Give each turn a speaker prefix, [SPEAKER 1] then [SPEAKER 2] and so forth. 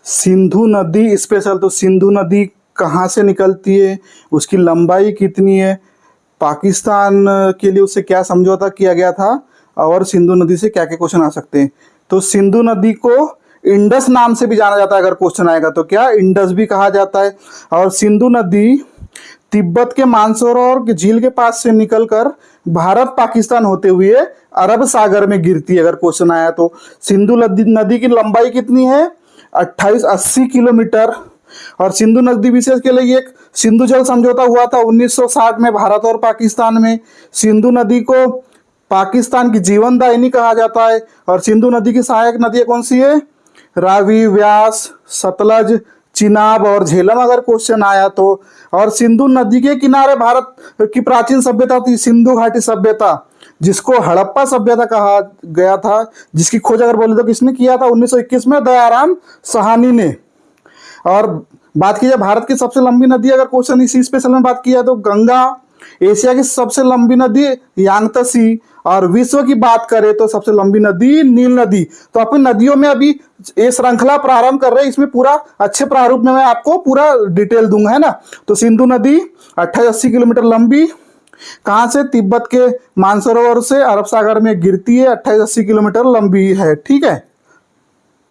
[SPEAKER 1] सिंधु नदी स्पेशल, तो सिंधु नदी कहाँ से निकलती है, उसकी लंबाई कितनी है, पाकिस्तान के लिए उससे क्या समझौता किया गया था, और सिंधु नदी से क्या क्या क्वेश्चन आ सकते हैं। तो सिंधु नदी को इंडस नाम से भी जाना जाता है, अगर क्वेश्चन आएगा तो क्या इंडस भी कहा जाता है। और सिंधु नदी तिब्बत के मानसरोवर झील के पास से निकलकर भारत पाकिस्तान होते हुए अरब सागर में गिरती है, अगर क्वेश्चन आया तो। सिंधु नदी की लंबाई कितनी है, 2880 किलोमीटर। और सिंधु नदी विशेष के लिए एक सिंधु जल समझौता हुआ था 1960 में भारत और पाकिस्तान में। सिंधु नदी को पाकिस्तान की जीवनदायिनी कहा जाता है। और सिंधु नदी की सहायक नदियां कौन सी है, रावी, व्यास, सतलज, चिनाब और झेलम, अगर क्वेश्चन आया तो। और सिंधु नदी के किनारे भारत की प्राचीन सभ्यता थी सिंधु घाटी सभ्यता, जिसको हड़प्पा सभ्यता कहा गया था, जिसकी खोज अगर बोले तो किसने किया था, 1921 में दयाराम साहनी ने। और बात की जाए भारत की सबसे लंबी नदी, अगर क्वेश्चन इसी स्पेशल में बात की जाए तो गंगा। एशिया की सबसे लंबी नदी यांगत्से। और विश्व की बात करें तो सबसे लंबी नदी नील नदी। तो अपन नदियों में अभी ये श्रृंखला प्रारंभ कर रहे हैं, इसमें पूरा अच्छे प्रारूप में मैं आपको पूरा डिटेल दूंगा, है ना। तो सिंधु नदी 2880 किलोमीटर लंबी, कहाँ से, तिब्बत के मानसरोवर से अरब सागर में गिरती है, 2880 किलोमीटर लंबी है, ठीक है।